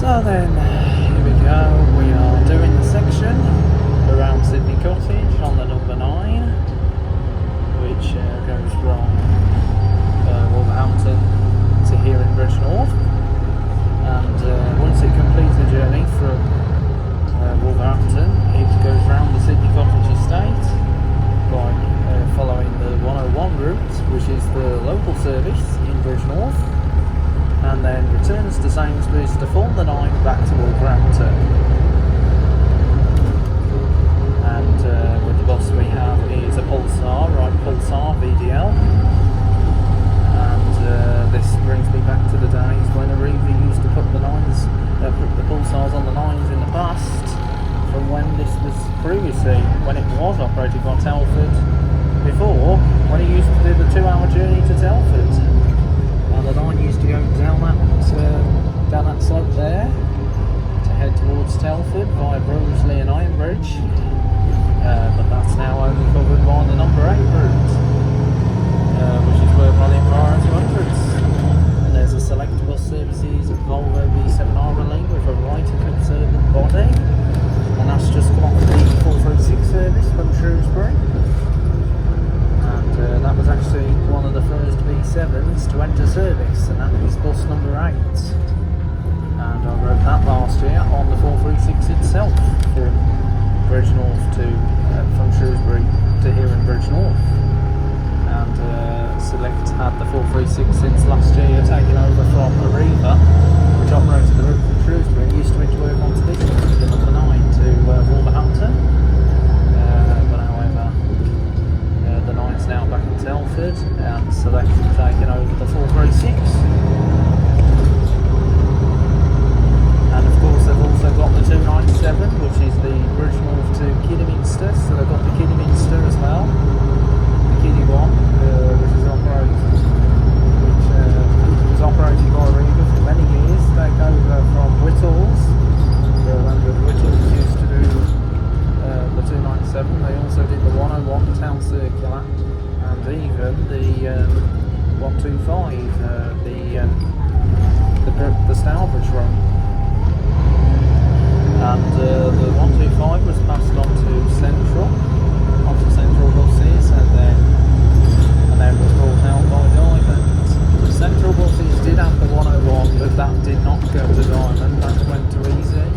So then, here we go, we are doing the section around Sydney Cottage on the number 9, which goes from Wolverhampton to here in Bridgnorth. And once it completes the journey from Wolverhampton, it goes round the Sydney Cottage estate by following the 101 route, which is the local service in Bridgnorth, and then returns to Sainsburys to form the 9 back to Wolverhampton. And with the bus we have is a Pulsar, Pulsar VDL. And this brings me back to the days when Arriva used to put the Pulsars on the 9s in the past, from when this was previously, when it was operated by Telford before, when it used to do the 2-hour journey to Telford. And the 9 used to go down that slope there to head towards Telford via Broomsley and Ironbridge, but that's now only covered by the number 8 route, which is where by the Enviro 200s. And there's a select bus services Volvo V7R relay with a right conservative body, and that's just come off the 436 service from Shrewsbury. And that was actually one of the first V7s to enter service, and that was bus number 8. And I wrote that last year on the 436 itself from Bridgnorth from Shrewsbury to here in Bridgnorth. And Select had the 436 since last year, taking over from Arriva, which operated the route from Shrewsbury and used to work onto this one, the number 9 to Wolverhampton. But however, the 9's now back in Telford, and Select taking over the 436. And of course they've also got the 297, which is the Bridgnorth to Kidderminster, so they've got the Kidderminster as well, the Kiddie one, which was operated by Arriva for many years, take over from Whittles. Whittles used to do the 297, they also did the 101 Town Circular, and even the 125, the Stourbridge run. And the 125 was passed on to Central buses, and then was brought out by Diamond. The Central buses did have the 101, but that did not go to Diamond, that went to Easy.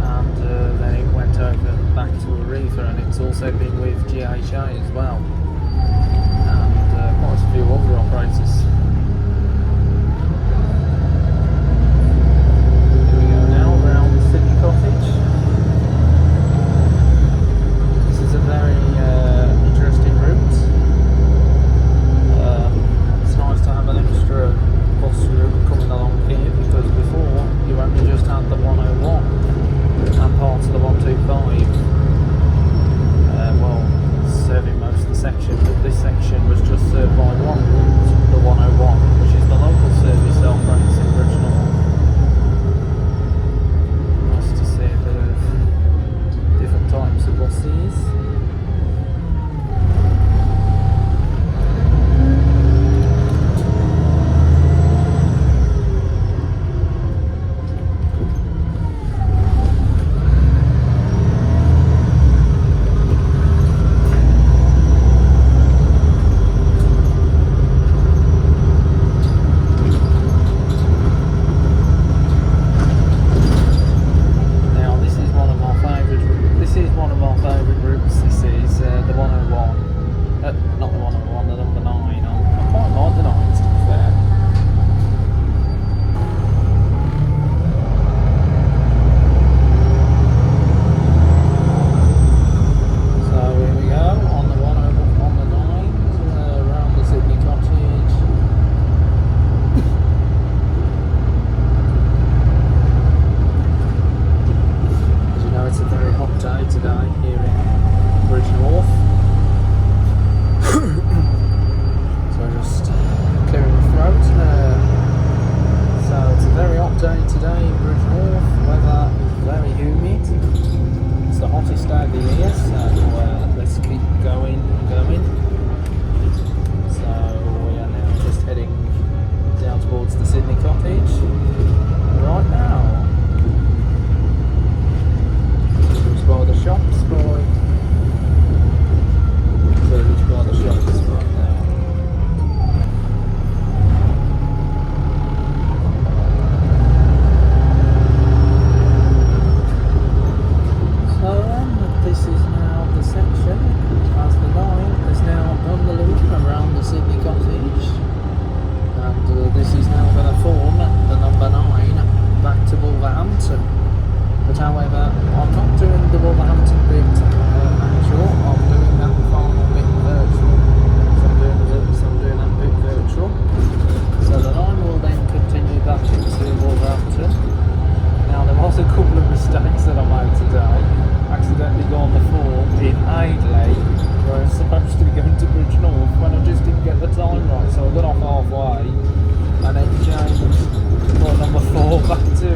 And then it went over back to Arriva, and it's also been with GHA as well, and quite a few other operators. Here we go now around Sydney Cottage. This is a very interesting route. It's nice to have an extra bus route coming along here, because before you only just had the 101 and parts of the 125, serving most of the section, but this section was just served by one route, the 101, which is the local service that operates in Bridgnorth. Nice to see a bit of different types of buses. Sydney Cottage right now. this is now going to form the number 9 back to Wolverhampton. But however, I'm not doing the Wolverhampton bit actual, I'm doing that final bit virtual. So I'm doing that bit virtual. So the 9 will then continue back into Wolverhampton. Now there was a couple of mistakes that I made today. Accidentally got on the form in Adelaide, where I was supposed to be going to Bridgnorth when I just didn't get the time right. So I got off halfway and then changed for number 4 back to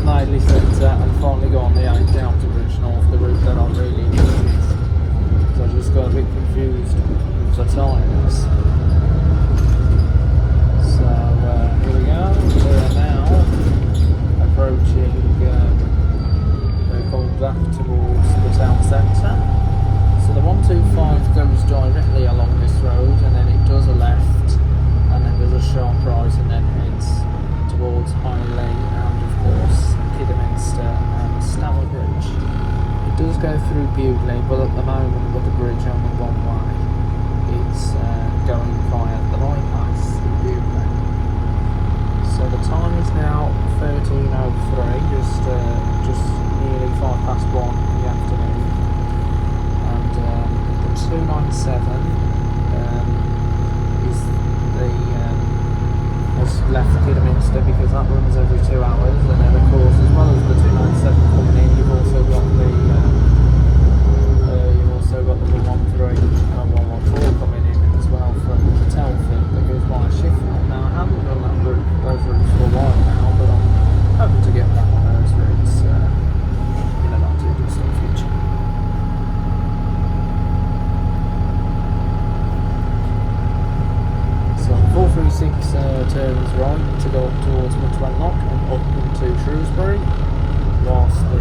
Madeley Centre and finally got on the 8 down to Bridgnorth, the route that I really needed. So I just got a bit confused with the times. So here we go, we are now approaching, we're going back towards the town centre. So the 125 goes directly along this road and then it does a left and then there's a sharp right and then heads towards Highley and of course Kidderminster and Stourbridge. It does go through Bewdley, but at the moment with the bridge only one way, it's going via the bypass in Bewdley. So the time is now 13:03, just nearly 1:05 in the afternoon, and the 297 is the has left Kidderminster because that runs every 2 hours, and then of course as well as the 297 coming in, you've also got the 113 and 114 coming in as well from Telford that goes via Sheffield. Now I haven't done those routes for a while now, but I'm hoping to get back on those routes in a not too distant future. So 436 turns right to go up towards Mutwenlock and up into Shrewsbury, whilst the